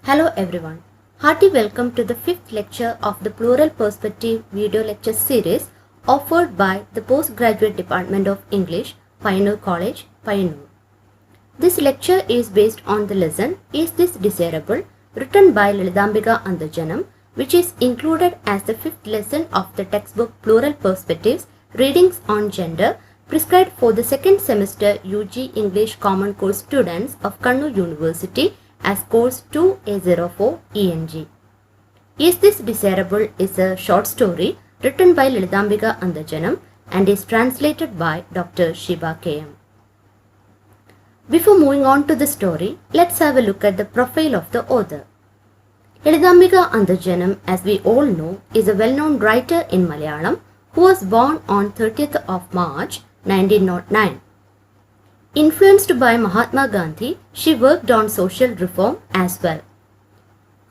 Hello everyone. Hearty welcome to the fifth lecture of the Plural Perspective video lecture series offered by the Postgraduate Department of English, Pioneer College, Pioneer. This lecture is based on the lesson Is This Desirable? Written by Lalitambika Andajanam, which is included as the fifth lesson of the textbook Plural Perspectives, Readings on Gender, prescribed for the second semester UG English Common Course students of Kannur University as course 2A04 ENG. Is This Desirable is a short story written by Lalitambika Andajanam and is translated by Dr. Shiba KM. Before moving on to the story, let's have a look at the profile of the author. Lalitambika Andajanam, as we all know, is a well-known writer in Malayalam who was born on 30th of March 1909. Influenced by Mahatma Gandhi, she worked on social reform as well.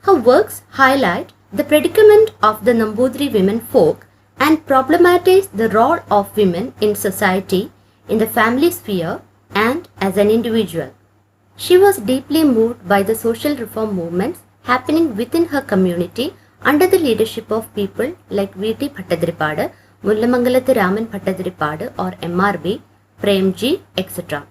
Her works highlight the predicament of the Nambudiri women folk and problematize the role of women in society, in the family sphere and as an individual. She was deeply moved by the social reform movements happening within her community under the leadership of people like V.T. Bhattadripadu, Mullamangalathu Raman Bhattadripadu or MRB, Premji, etc.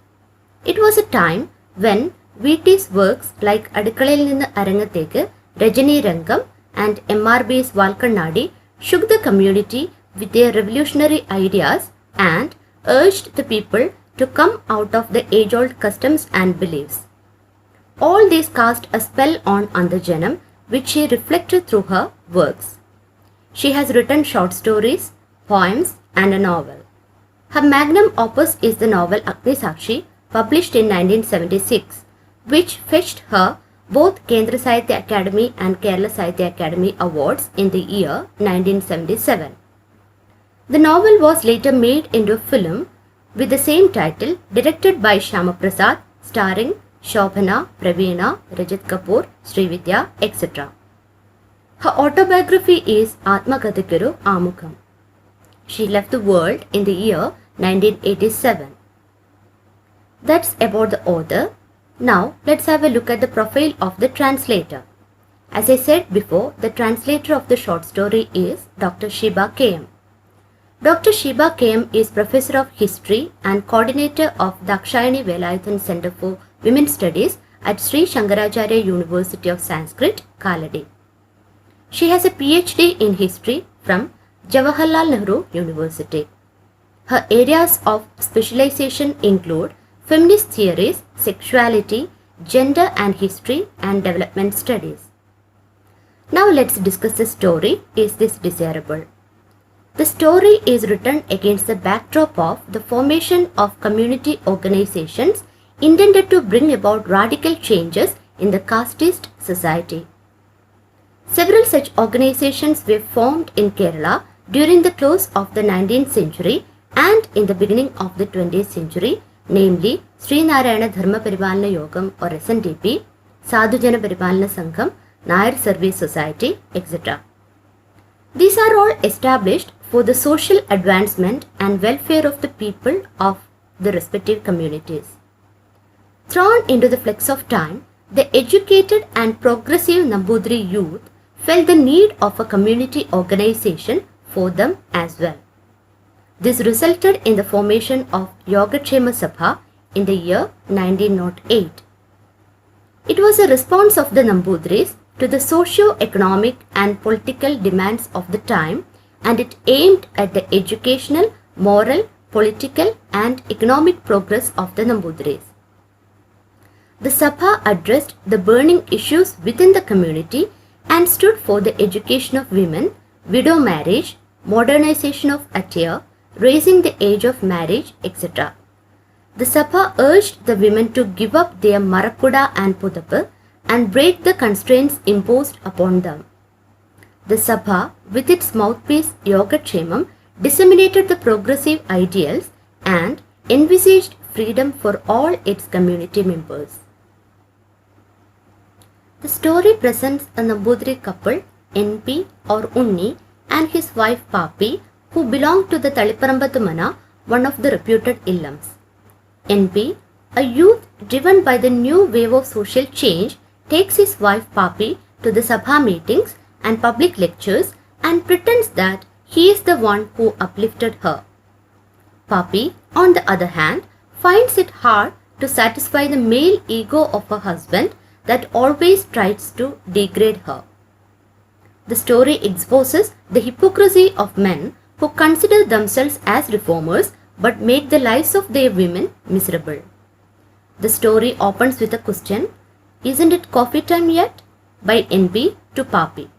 It was a time when V.T.'s works like Adikalayil Ninnu Arangathekku, Rajani Rangam and MRB's Valkannadi shook the community with their revolutionary ideas and urged the people to come out of the age-old customs and beliefs. All these cast a spell on Andajanam, which she reflected through her works. She has written short stories, poems and a novel. Her magnum opus is the novel Agnisakshi, published in 1976, which fetched her both Kendra Sahitya Academy and Kerala Sahitya Academy awards in the year 1977. The novel was later made into a film with the same title, directed by Shyama Prasad, starring Shobhana, Praveena, Rajat Kapoor, Srividya, etc. Her autobiography is Atmakathakiru Amukham. She left the world in the year 1987. That's about the author. Now let's have a look at the profile of the translator. As I said before, the translator of the short story is Dr. Shiba KM. Dr. Shiba KM is Professor of History and Coordinator of Dakshayani Velayathan Center for Women's Studies at Sri Shankaracharya University of Sanskrit, Kaladi. She has a PhD in History from Jawaharlal Nehru University. Her areas of specialization include feminist theories, sexuality, gender and history and development studies. Now let's discuss the story, Is This Desirable? The story is written against the backdrop of the formation of community organizations intended to bring about radical changes in the casteist society. Several such organizations were formed in Kerala during the close of the 19th century and in the beginning of the 20th century, namely Sri Narayana Dharma Paripalana Yogam or SNDP, Sadhujana Paripalana Sangham, Nair Service Society, etc. These are all established for the social advancement and welfare of the people of the respective communities. Thrown into the flux of time, the educated and progressive Nambudiri youth felt the need of a community organization for them as well. This resulted in the formation of Yogatshema Sabha in the year 1908. It was a response of the Nambudiris to the socio-economic and political demands of the time, and it aimed at the educational, moral, political and economic progress of the Nambudiris. The Sabha addressed the burning issues within the community and stood for the education of women, widow marriage, modernization of attire, raising the age of marriage, etc. The Sabha urged the women to give up their Marakuda and Pudappu and break the constraints imposed upon them. The Sabha, with its mouthpiece Yogatshemam, disseminated the progressive ideals and envisaged freedom for all its community members. The story presents a Nambudiri couple, NP or Unni, and his wife Papi, who belonged to the Taliparambattu Mana, one of the reputed illams. NP, a youth driven by the new wave of social change, takes his wife Papi to the Sabha meetings and public lectures and pretends that he is the one who uplifted her. Papi, on the other hand, finds it hard to satisfy the male ego of her husband that always tries to degrade her. The story exposes the hypocrisy of men who consider themselves as reformers but make the lives of their women miserable. The story opens with a question, "Isn't it coffee time yet?" by NB to Papi.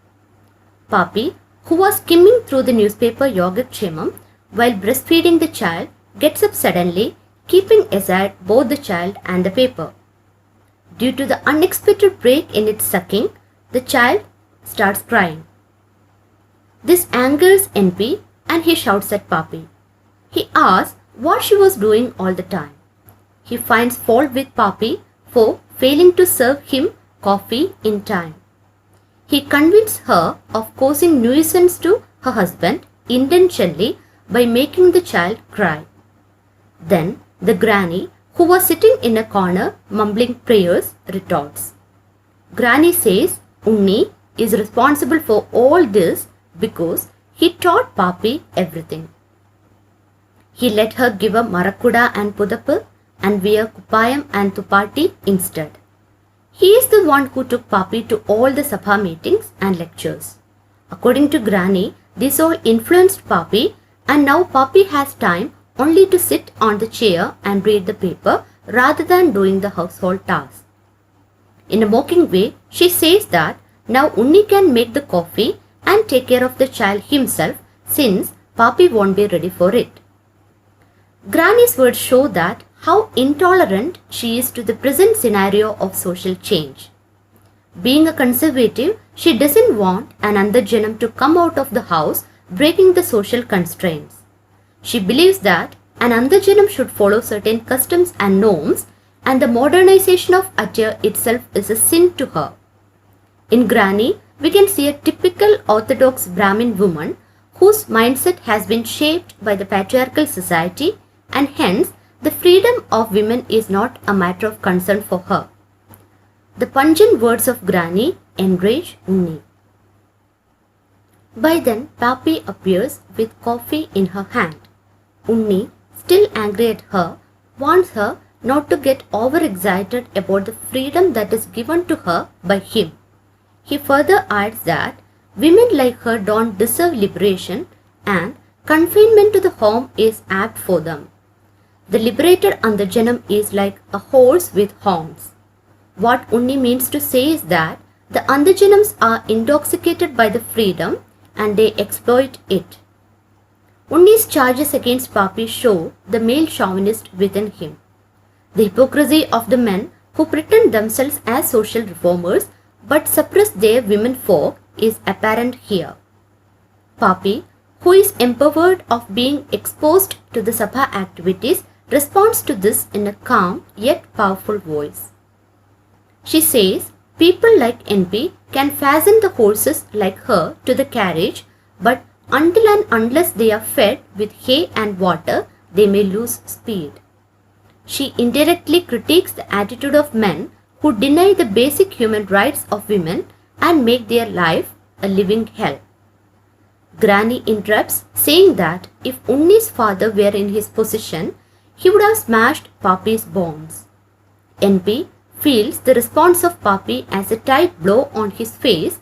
Papi, who was skimming through the newspaper Yogakshamam while breastfeeding the child, gets up suddenly, keeping aside both the child and the paper. Due to the unexpected break in its sucking, the child starts crying. This angers NP and he shouts at Papi. He asks what she was doing all the time. He finds fault with Papi for failing to serve him coffee in time. He convinces her of causing nuisance to her husband intentionally by making the child cry. Then the granny, who was sitting in a corner mumbling prayers, retorts. Granny says Unni is responsible for all this because he taught Papi everything. He let her give a Marakuda and Pudappu and wear Kupayam and Tupati instead. He is the one who took Papi to all the Sabha meetings and lectures. According to Granny, this all influenced Papi, and now Papi has time only to sit on the chair and read the paper rather than doing the household tasks. In a mocking way, she says that now Unni can make the coffee and take care of the child himself since Papi won't be ready for it. Granny's words show that how intolerant she is to the present scenario of social change. Being a conservative, she doesn't want an Andarjanam to come out of the house breaking the social constraints. She believes that an Andarjanam should follow certain customs and norms, and the modernization of Atya itself is a sin to her. In Granny, we can see a typical orthodox Brahmin woman whose mindset has been shaped by the patriarchal society, and hence the freedom of women is not a matter of concern for her. The pungent words of Granny enrage Unni. By then, Papi appears with coffee in her hand. Unni, still angry at her, warns her not to get overexcited about the freedom that is given to her by him. He further adds that women like her don't deserve liberation and confinement to the home is apt for them. The liberated Andarjanam is like a horse with horns. What Unni means to say is that the Andarjanams are intoxicated by the freedom and they exploit it. Unni's charges against Papi show the male chauvinist within him. The hypocrisy of the men who pretend themselves as social reformers but suppress their women folk is apparent here. Papi, who is empowered of being exposed to the Sabha activities, responds to this in a calm yet powerful voice. She says people like NP can fasten the horses like her to the carriage, but until and unless they are fed with hay and water, they may lose speed. She indirectly critiques the attitude of men who deny the basic human rights of women and make their life a living hell. Granny interrupts, saying that if Unni's father were in his position, he would have smashed Papi's bones. NP feels the response of Papi as a tight blow on his face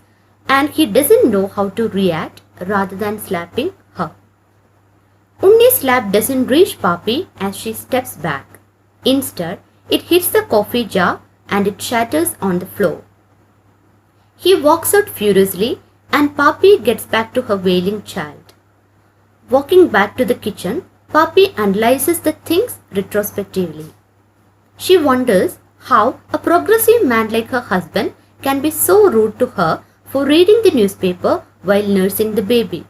and he doesn't know how to react rather than slapping her. Unni's slap doesn't reach Papi as she steps back. Instead, it hits the coffee jar and it shatters on the floor. He walks out furiously and Papi gets back to her wailing child. Walking back to the kitchen, Papi analyzes the things retrospectively. She wonders how a progressive man like her husband can be so rude to her for reading the newspaper while nursing the baby.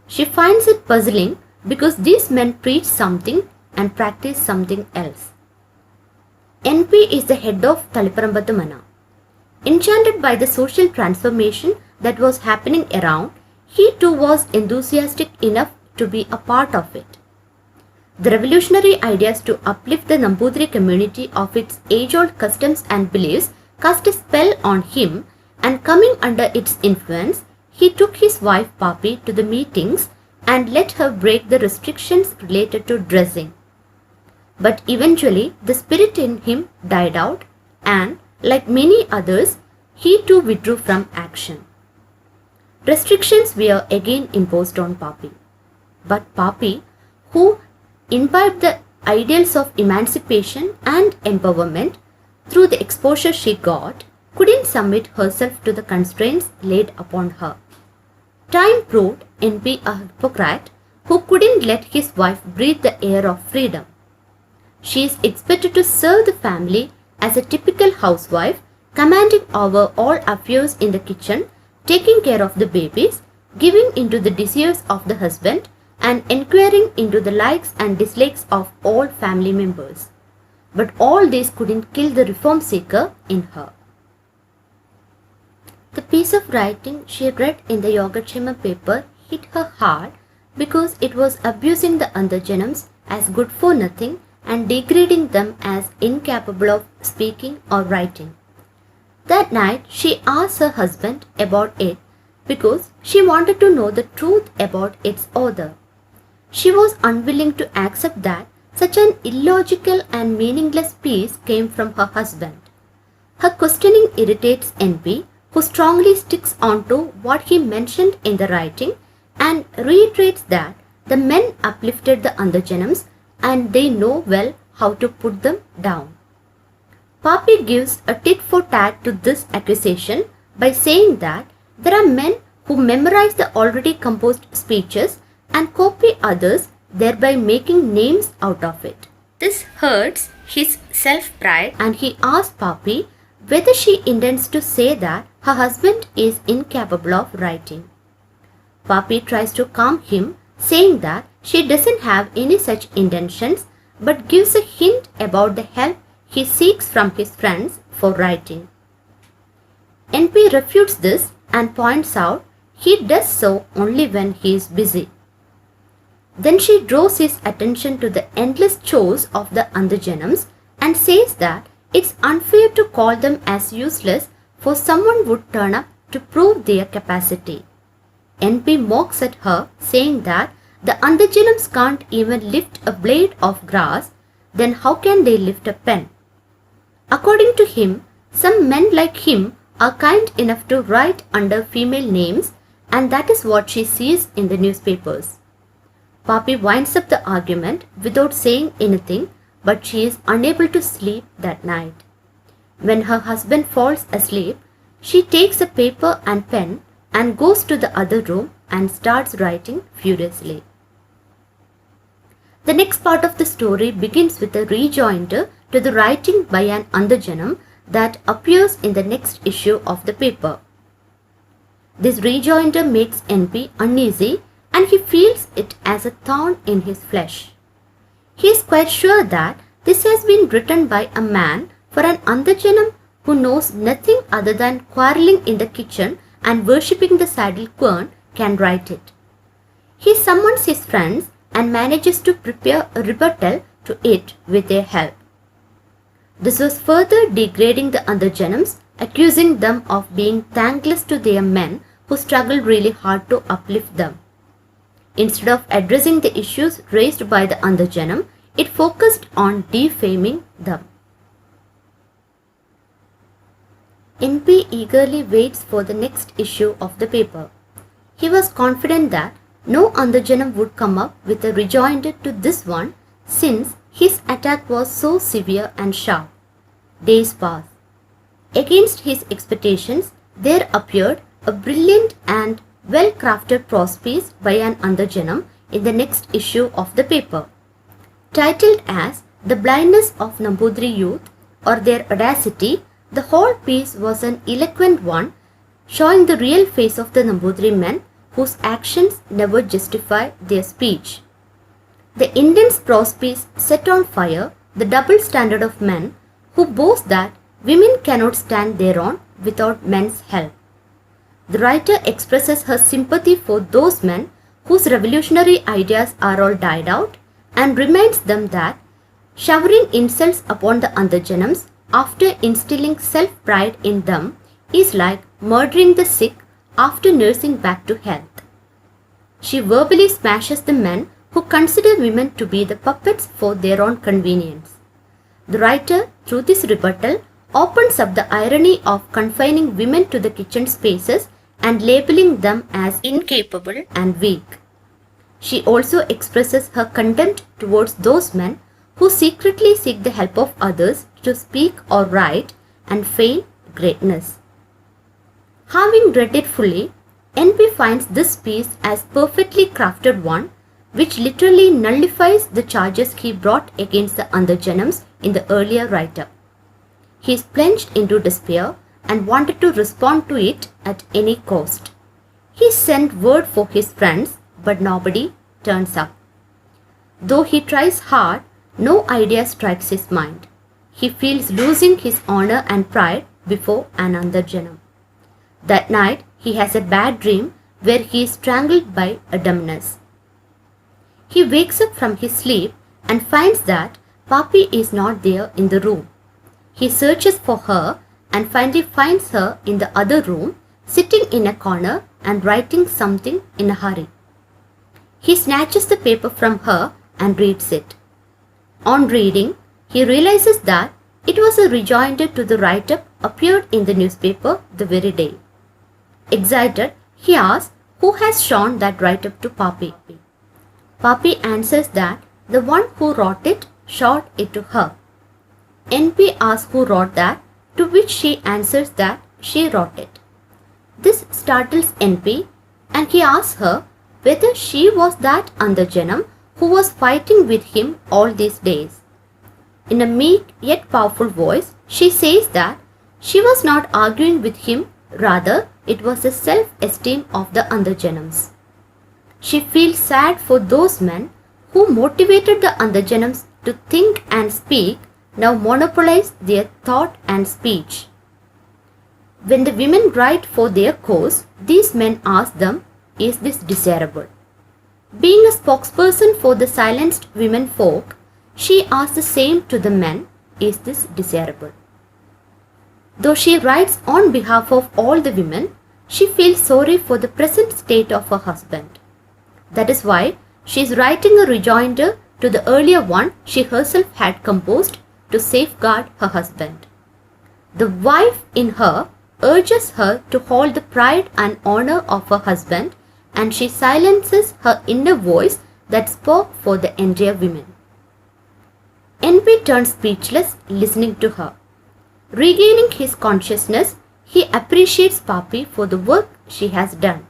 She finds it puzzling because these men preach something and practice something else. NP is the head of Taliparambatu Mana. Enchanted by the social transformation that was happening around, he too was enthusiastic enough to be a part of it. The revolutionary ideas to uplift the Nambudiri community of its age-old customs and beliefs cast a spell on him, and coming under its influence, he took his wife Papi to the meetings and let her break the restrictions related to dressing. But eventually the spirit in him died out, and like many others, he too withdrew from action. Restrictions were again imposed on Papi. But Papi, who imbibed the ideals of emancipation and empowerment through the exposure she got, couldn't submit herself to the constraints laid upon her. Time proved NP a hypocrite who couldn't let his wife breathe the air of freedom. She is expected to serve the family as a typical housewife, commanding over all affairs in the kitchen, taking care of the babies, giving into the desires of the husband, and inquiring into the likes and dislikes of all family members. But all this couldn't kill the reform seeker in her. The piece of writing she read in the Yogaksema paper hit her hard because it was abusing the Andhajanams as good for nothing and degrading them as incapable of speaking or writing. That night she asked her husband about it because she wanted to know the truth about its author. She was unwilling to accept that such an illogical and meaningless piece came from her husband. Her questioning irritates NP, who strongly sticks on to what he mentioned in the writing and reiterates that the men uplifted the Andhajanams and they know well how to put them down. Papi gives a tit for tat to this accusation by saying that there are men who memorize the already composed speeches and copy others, thereby making names out of it. This hurts his self-pride, and he asks Papi whether she intends to say that her husband is incapable of writing. Papi tries to calm him, saying that she doesn't have any such intentions, but gives a hint about the help he seeks from his friends for writing. NP refutes this and points out he does so only when he is busy. Then she draws his attention to the endless chores of the Andhajanams and says that it's unfair to call them as useless, for someone would turn up to prove their capacity. NP mocks at her, saying that the Andhajanams can't even lift a blade of grass, then how can they lift a pen? According to him, some men like him are kind enough to write under female names, and that is what she sees in the newspapers. Papi winds up the argument without saying anything, but she is unable to sleep that night. When her husband falls asleep, she takes a paper and pen and goes to the other room and starts writing furiously. The next part of the story begins with a rejoinder to the writing by an Andhajanam that appears in the next issue of the paper. This rejoinder makes NP uneasy, and he feels it as a thorn in his flesh. He is quite sure that this has been written by a man for an Andhajanam who knows nothing other than quarrelling in the kitchen and worshipping the saddle quern can write it. He summons his friends and manages to prepare a rebuttal to it with their help. This was further degrading the Andhajanams, accusing them of being thankless to their men who struggle really hard to uplift them. Instead of addressing the issues raised by the Andhajanam, it focused on defaming them. NP eagerly waits for the next issue of the paper. He was confident that no Andhajanam would come up with a rejoinder to this one, since his attack was so severe and sharp. Days passed. Against his expectations, there appeared a brilliant and well-crafted prose piece by an Andhajanam in the next issue of the paper. Titled as The Blindness of Nambudiri Youth or Their Audacity, the whole piece was an eloquent one, showing the real face of the Nambudiri men whose actions never justify their speech. The intense prose piece set on fire the double standard of men who boast that women cannot stand their own without men's help. The writer expresses her sympathy for those men whose revolutionary ideas are all died out and reminds them that showering insults upon the Andhajanams after instilling self-pride in them is like murdering the sick after nursing back to health. She verbally smashes the men who consider women to be the puppets for their own convenience. The writer, through this rebuttal, opens up the irony of confining women to the kitchen spaces and labeling them as incapable and weak. She also expresses her contempt towards those men who secretly seek the help of others to speak or write and feign greatness. Having read it fully, NP finds this piece as perfectly crafted one, which literally nullifies the charges he brought against the Andhajanams in the earlier write-up. He is plunged into despair and wanted to respond to it at any cost. He sent word for his friends, but nobody turns up. Though he tries hard, no idea strikes his mind. He feels losing his honor and pride before an Andhajanam. That night, he has a bad dream where he is strangled by a dumbness. He wakes up from his sleep and finds that Papi is not there in the room. He searches for her and finally finds her in the other room, sitting in a corner and writing something in a hurry. He snatches the paper from her and reads it. On reading, he realizes that it was a rejoinder to the write-up appeared in the newspaper the very day. Excited, he asks who has shown that write-up to Papi. Papi answers that the one who wrote it showed it to her. NP asks who wrote that, to which she answers that she wrote it. This startles NP and he asks her whether she was that Andhajanam who was fighting with him all these days. In a meek yet powerful voice, she says that she was not arguing with him, rather it was the self-esteem of the Andhajanams. She feels sad for those men who motivated the Andhajanams to think and speak, now monopolize their thought and speech. When the women write for their cause, these men ask them, is this desirable? Being a spokesperson for the silenced women folk, she asks the same to the men, is this desirable? Though she writes on behalf of all the women, she feels sorry for the present state of her husband. That is why she is writing a rejoinder to the earlier one she herself had composed to safeguard her husband. The wife in her urges her to hold the pride and honor of her husband, and she silences her inner voice that spoke for the entire women. NP turns speechless listening to her. Regaining his consciousness, he appreciates Papi for the work she has done.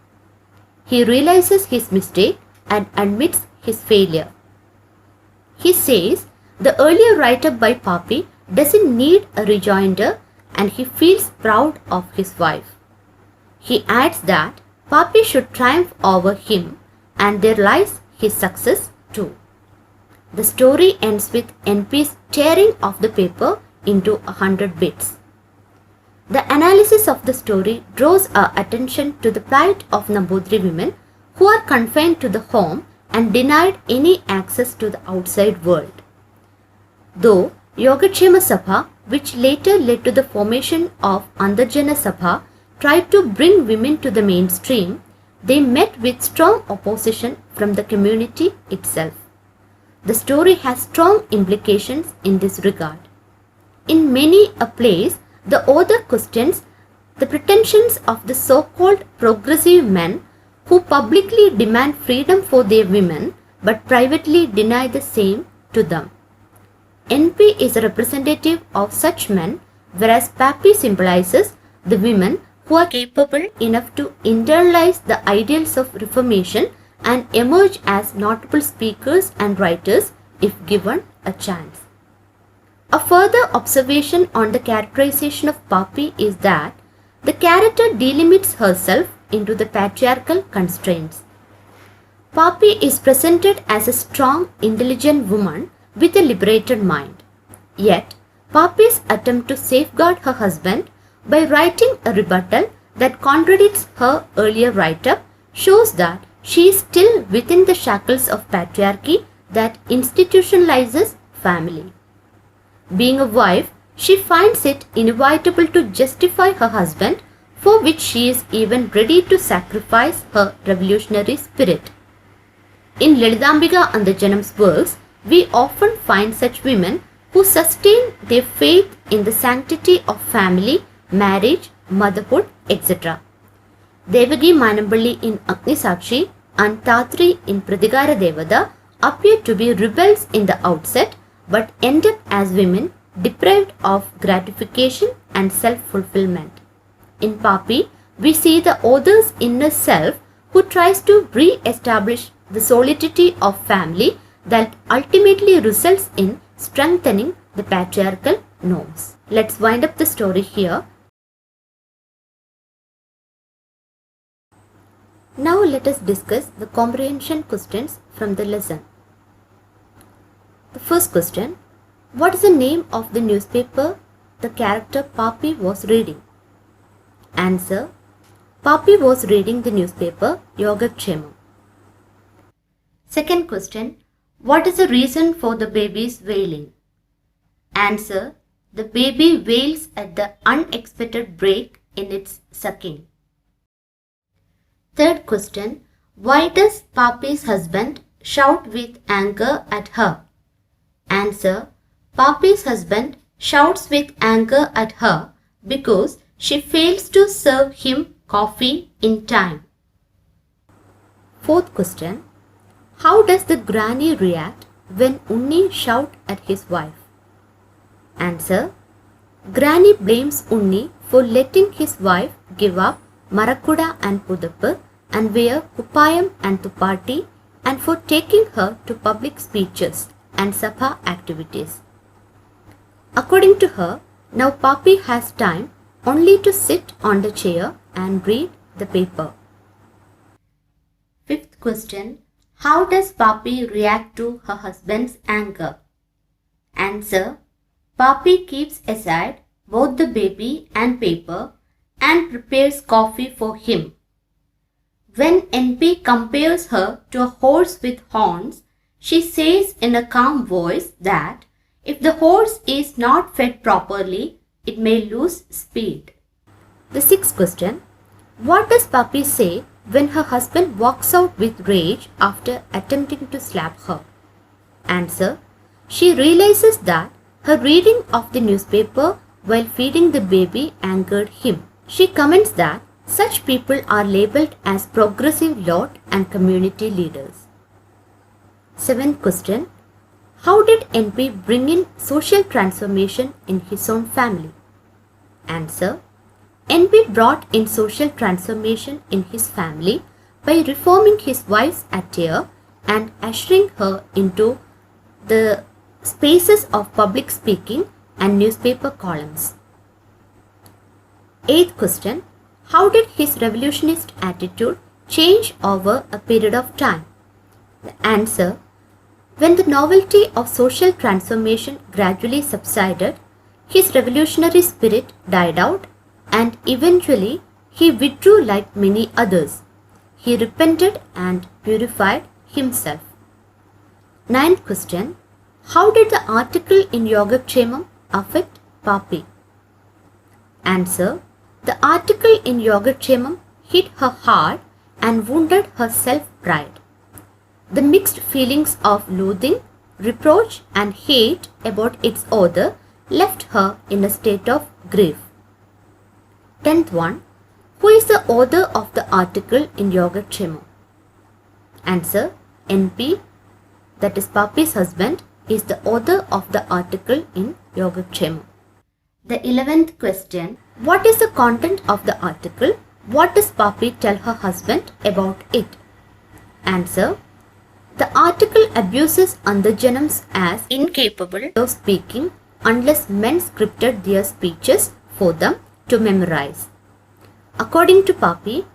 He realizes his mistake and admits his failure. He says the earlier write-up by Papi doesn't need a rejoinder and he feels proud of his wife. He adds that Papi should triumph over him and there lies his success too. The story ends with NP's tearing of the paper into 100 bits. The analysis of the story draws our attention to the plight of Nambudri women who are confined to the home and denied any access to the outside world. Though Yogakshema Sabha, which later led to the formation of Andhajana Sabha, tried to bring women to the mainstream, they met with strong opposition from the community itself. The story has strong implications in this regard. In many a place, the author questions the pretensions of the so-called progressive men who publicly demand freedom for their women but privately deny the same to them. NP is a representative of such men, whereas Papi symbolizes the women who are capable enough to internalize the ideals of reformation and emerge as notable speakers and writers if given a chance. A further observation on the characterization of Papi is that the character delimits herself into the patriarchal constraints. Papi is presented as a strong, intelligent woman with a liberated mind. Yet, Papi's attempt to safeguard her husband by writing a rebuttal that contradicts her earlier write-up shows that she is still within the shackles of patriarchy that institutionalizes family. Being a wife, She finds it inevitable to justify her husband, for which she is even ready to sacrifice her revolutionary spirit. In Lalitambika Andajanam's works, we often find such women who sustain their faith in the sanctity of family, marriage, motherhood, etc. Devagi Manambally in Agnisakshi and Tatri in Pratigara Devada appear to be rebels in the outset but end up as women deprived of gratification and self-fulfillment. In Papi, we see the author's inner self who tries to re-establish the solidity of family that ultimately results in strengthening the patriarchal norms. Let's wind up the story here. Now let us discuss the comprehension questions from the lesson. The first question: what is the name of the newspaper the character Papi was reading? Answer: Papi was reading the newspaper Yogakshemam. Second question: what is the reason for the baby's wailing? Answer: the baby wails at the unexpected break in its sucking. Third question: why does Papi's husband shout with anger at her? Answer: Papi's husband shouts with anger at her because she fails to serve him coffee in time. Fourth question: how does the granny react when Unni shouts at his wife? Answer: Granny blames Unni for letting his wife give up Marakuda and Pudappu and wear Kupayam and Tupati and for taking her to public speeches and Sabha activities. According to her, now Papi has time only to sit on the chair and read the paper. Fifth question: how does Papi react to her husband's anger? Answer: Papi keeps aside both the baby and paper and prepares coffee for him. When NP compares her to a horse with horns, she says in a calm voice that if the horse is not fed properly, it may lose speed. The sixth question: what does Papi say when her husband walks out with rage after attempting to slap her? Answer: she realizes that her reading of the newspaper while feeding the baby angered him. She comments that such people are labeled as progressive lot and community leaders. Seventh question: how did NP bring in social transformation in his own family? Answer: NP brought in social transformation in his family by reforming his wife's attire and ushering her into the spaces of public speaking and newspaper columns. Eighth question: how did his revolutionist attitude change over a period of time? The answer: when the novelty of social transformation gradually subsided, his revolutionary spirit died out and eventually he withdrew like many others. He repented and purified himself. Ninth question: how did the article in Yogakshemam affect Papi? Answer: the article in Yogakshemam hit her hard and wounded her self-pride. The mixed feelings of loathing, reproach and hate about its author left her in a state of grief. 10th one: who is the author of the article in Yogakshemam? Answer: NP, that is Papi's husband, is the author of the article in Yogakshemam. The 11th question: what is the content of the article? What does Papi tell her husband about it? Answer: the article abuses Andajanams as incapable of speaking unless men scripted their speeches for them to memorize. According to Papi,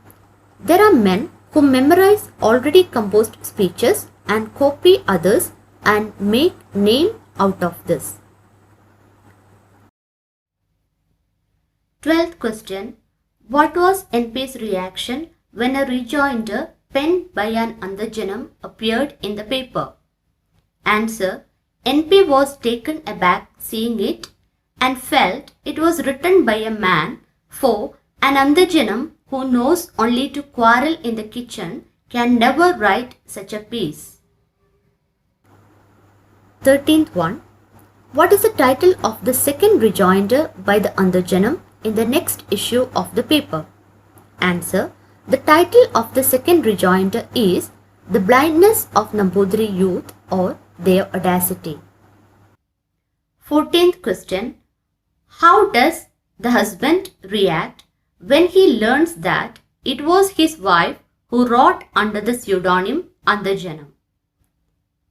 there are men who memorize already composed speeches and copy others and make name out of this. 12th question: what was NP's reaction when a rejoinder penned by an Andajanam appeared in the paper? Answer: NP was taken aback seeing it and felt it was written by a man, for an Andajanam who knows only to quarrel in the kitchen can never write such a piece. 13th one. What is the title of the second rejoinder by the Andajanam in the next issue of the paper? Answer. The title of the second rejoinder is The Blindness of Nambudiri Youth, or Their Audacity. 14th question. How does the husband react when he learns that it was his wife who wrote under the pseudonym Andajanam?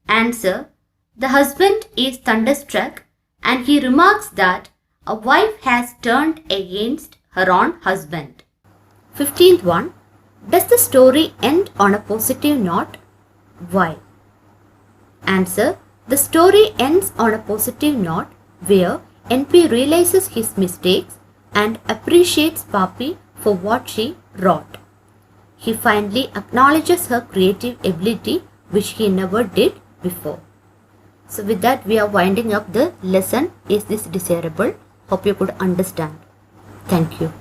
Answer. The husband is thunderstruck and he remarks that a wife has turned against her own husband. 15th one. Does the story end on a positive note? Why? Answer. The story ends on a positive note where NP realizes his mistakes and appreciates Papi for what she wrote. He finally acknowledges her creative ability, which he never did before. So with that, we are winding up the lesson, Is This Desirable? Hope you could understand. Thank you.